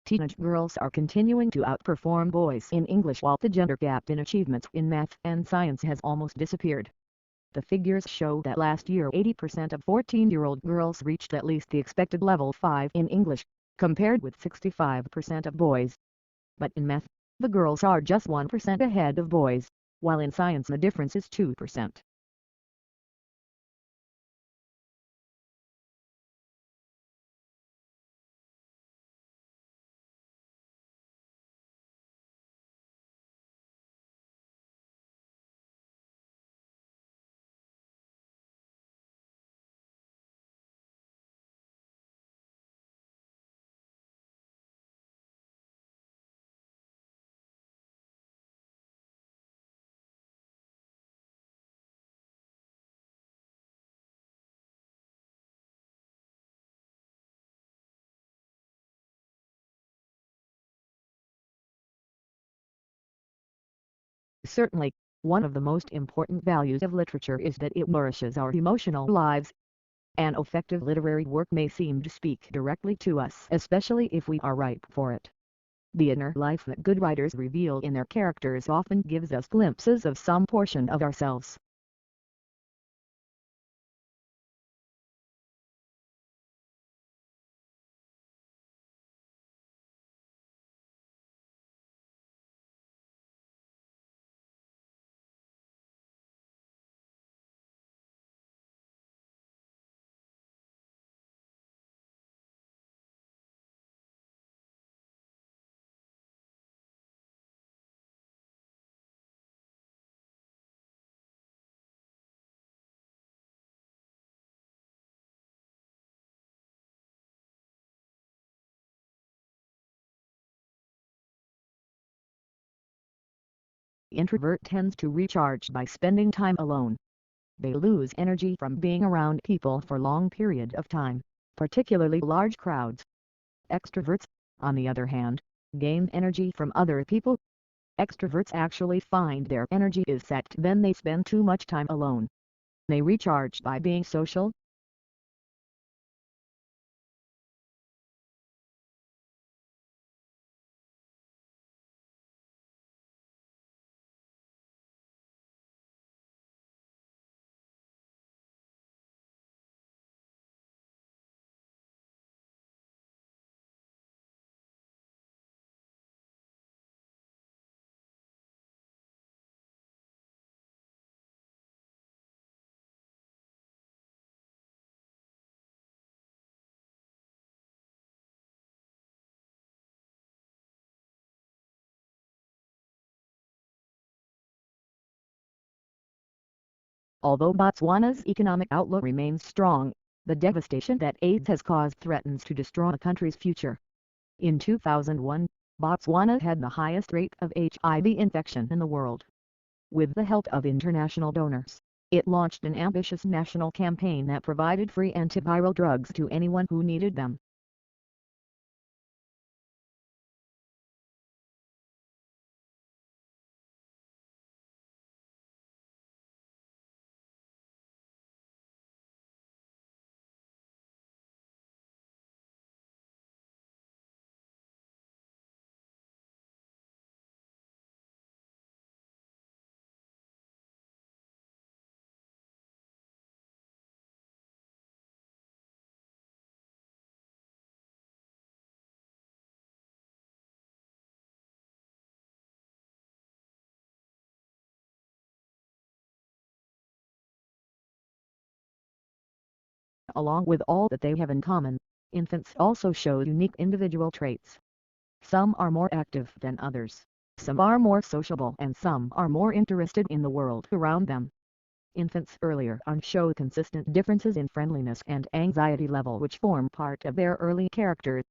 Teenage girls are continuing to outperform boys in English while the gender gap in achievements in math and science has almost disappeared. The figures show that last year 80% of 14-year-old girls reached at least the expected level 5 in English, compared with 65% of boys. But in math, the girls are just 1% ahead of boys, while in science the difference is 2%. Certainly, one of the most important values of literature is that it nourishes our emotional lives. An effective literary work may seem to speak directly to us, especially if we are ripe for it. The inner life that good writers reveal in their characters often gives us glimpses of some portion of ourselves. The introvert tends to recharge by spending time alone. They lose energy from being around people for long period of time, particularly large crowds. Extroverts, on the other hand, gain energy from other people. Extroverts actually find their energy is sapped when they spend too much time alone. They recharge by being social. Although Botswana's economic outlook remains strong, the devastation that AIDS has caused threatens to destroy the country's future. In 2001, Botswana had the highest rate of HIV infection in the world. With the help of international donors, it launched an ambitious national campaign that provided free antiviral drugs to anyone who needed them. Along with all that they have in common, infants also show unique individual traits. Some are more active than others, some are more sociable and some are more interested in the world around them. Infants earlier on show consistent differences in friendliness and anxiety level which form part of their early character.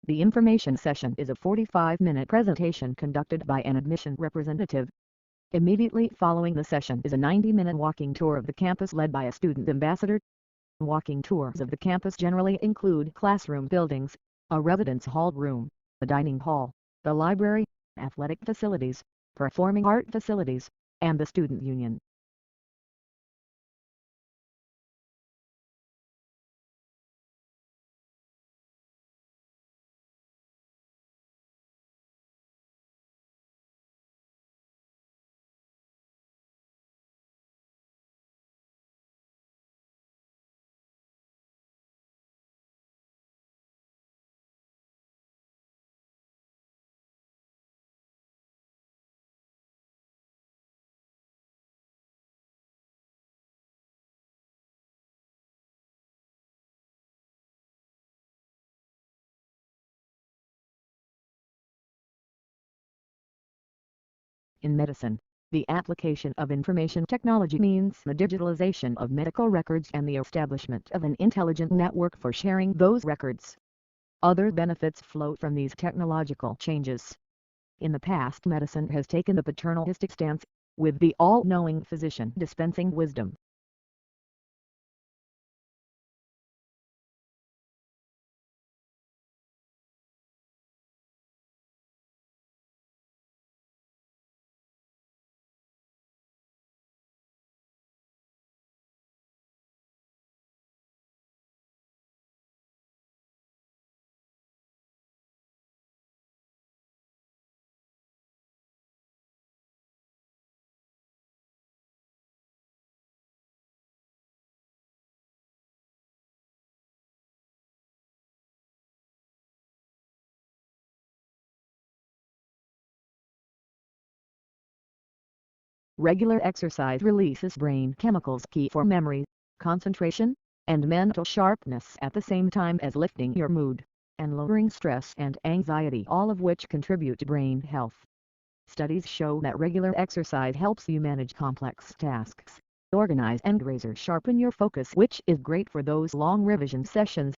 The information session is a 45-minute presentation conducted by an admission representative. Immediately following the session is a 90-minute walking tour of the campus led by a student ambassador. Walking tours of the campus generally include classroom buildings, a residence hall room, a dining hall, the library, athletic facilities, performing art facilities, and the student union. In medicine, the application of information technology means the digitalization of medical records and the establishment of an intelligent network for sharing those records. Other benefits flow from these technological changes. In the past, medicine has taken the paternalistic stance, with the all-knowing physician dispensing wisdom. Regular exercise releases brain chemicals key for memory, concentration, and mental sharpness at the same time as lifting your mood and lowering stress and anxiety, all of which contribute to brain health. Studies show that regular exercise helps you manage complex tasks, organize and razor sharpen your focus, which is great for those long revision sessions.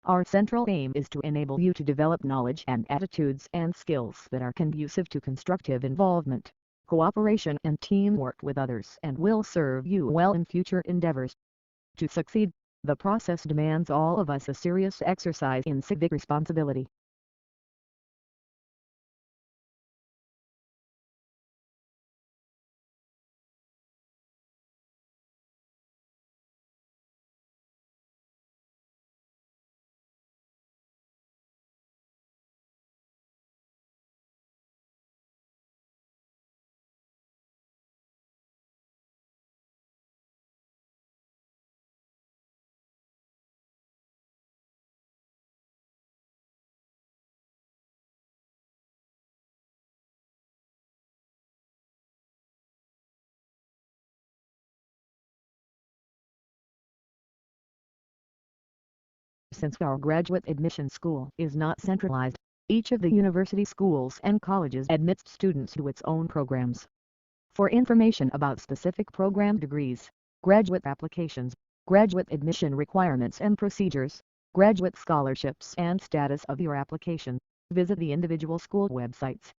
Our central aim is to enable you to develop knowledge and attitudes and skills that are conducive to constructive involvement, cooperation and teamwork with others, and will serve you well in future endeavors. To succeed, the process demands all of us a serious exercise in civic responsibility. Since our graduate admission school is not centralized, each of the university schools and colleges admits students to its own programs. For information about specific program degrees, graduate applications, graduate admission requirements and procedures, graduate scholarships and status of your application, visit the individual school websites.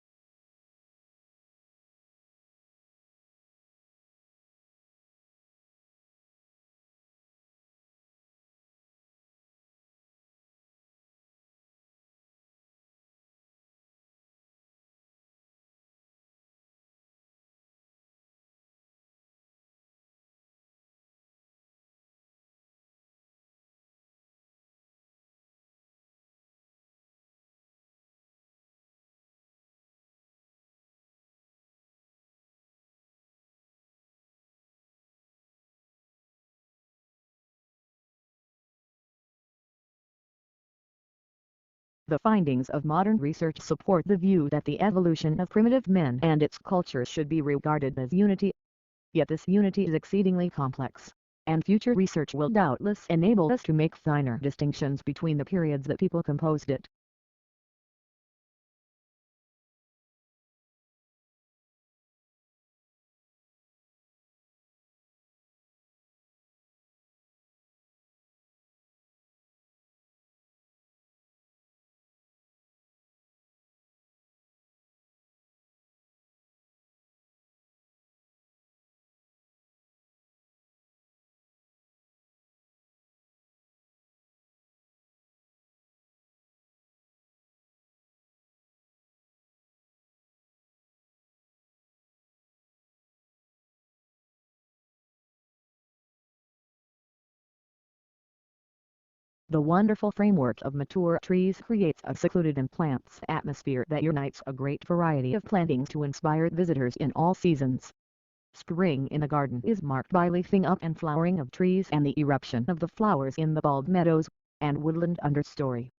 The findings of modern research support the view that the evolution of primitive men and its culture should be regarded as unity. Yet this unity is exceedingly complex, and future research will doubtless enable us to make finer distinctions between the periods that people composed it. The wonderful framework of mature trees creates a secluded and plants atmosphere that unites a great variety of plantings to inspire visitors in all seasons. Spring in the garden is marked by leafing up and flowering of trees and the eruption of the flowers in the bulb meadows and woodland understory.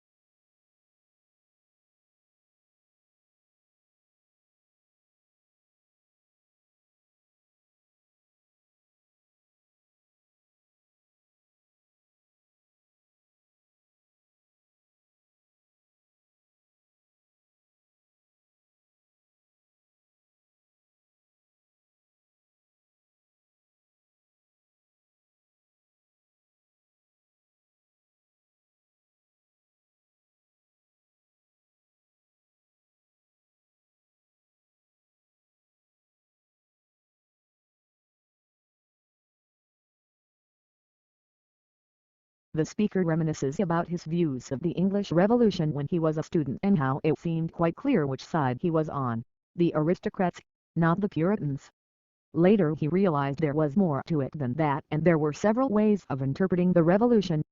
The speaker reminisces about his views of the English Revolution when he was a student and how it seemed quite clear which side he was on, the aristocrats, not the Puritans. Later he realized there was more to it than that, and there were several ways of interpreting the revolution.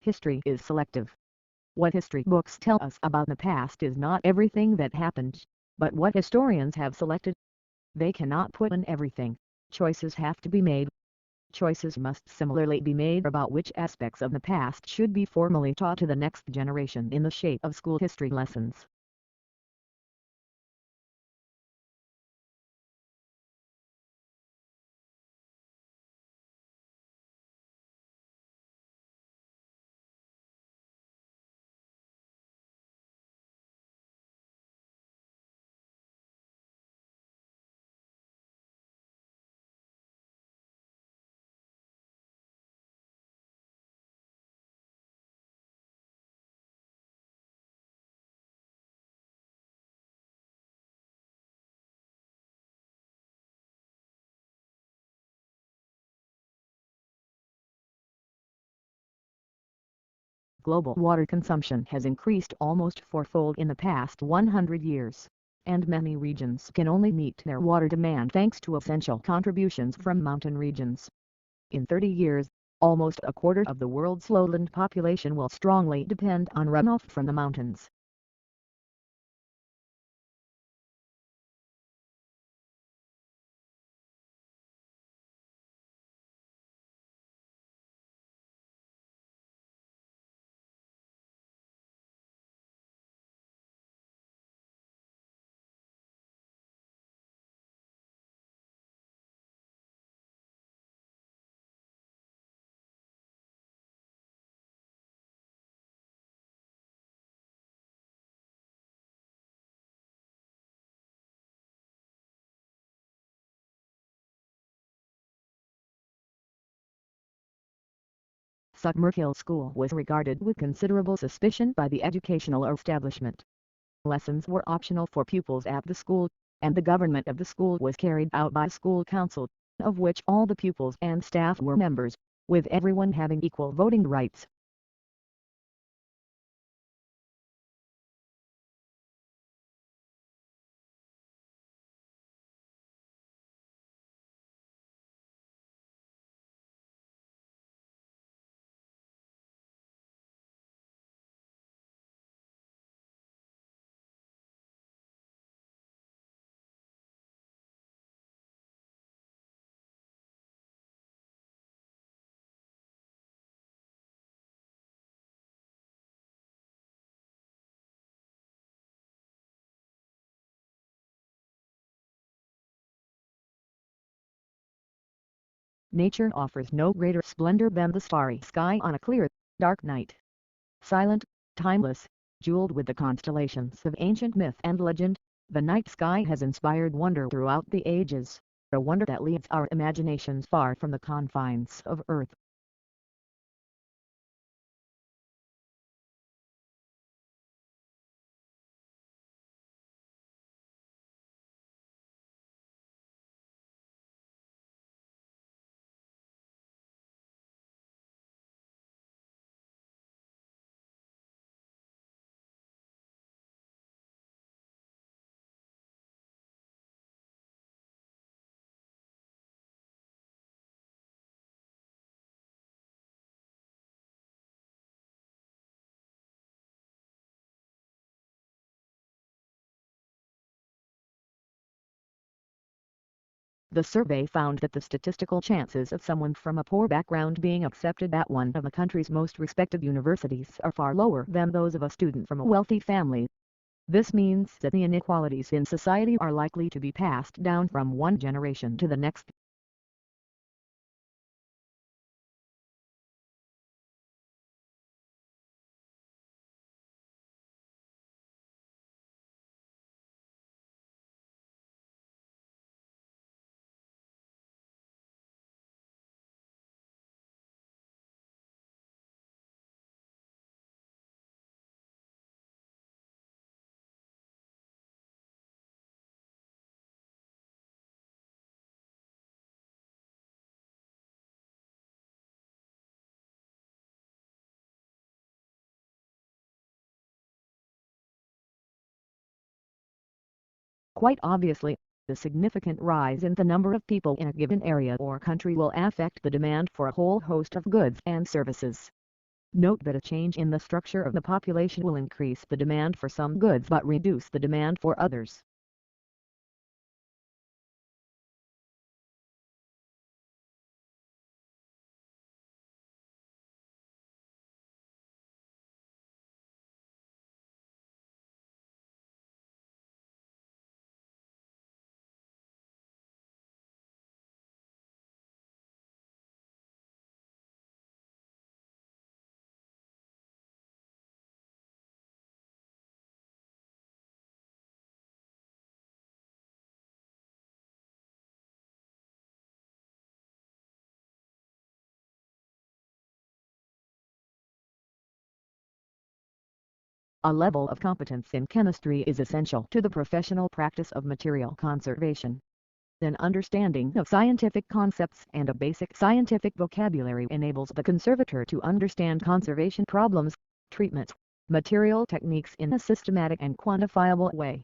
History is selective. What history books tell us about the past is not everything that happened, but what historians have selected. They cannot put in everything. Choices have to be made. Choices must similarly be made about which aspects of the past should be formally taught to the next generation in the shape of school history lessons. Global water consumption has increased almost fourfold in the past 100 years, and many regions can only meet their water demand thanks to essential contributions from mountain regions. In 30 years, almost a quarter of the world's lowland population will strongly depend on runoff from the mountains. Summerhill School was regarded with considerable suspicion by the educational establishment. Lessons were optional for pupils at the school, and the government of the school was carried out by a school council, of which all the pupils and staff were members, with everyone having equal voting rights. Nature offers no greater splendor than the starry sky on a clear, dark night. Silent, timeless, jeweled with the constellations of ancient myth and legend, the night sky has inspired wonder throughout the ages, a wonder that leads our imaginations far from the confines of Earth. The survey found that the statistical chances of someone from a poor background being accepted at one of the country's most respected universities are far lower than those of a student from a wealthy family. This means that the inequalities in society are likely to be passed down from one generation to the next. Quite obviously, the significant rise in the number of people in a given area or country will affect the demand for a whole host of goods and services. Note that a change in the structure of the population will increase the demand for some goods but reduce the demand for others. A level of competence in chemistry is essential to the professional practice of material conservation. An understanding of scientific concepts and a basic scientific vocabulary enables the conservator to understand conservation problems, treatments, material techniques in a systematic and quantifiable way.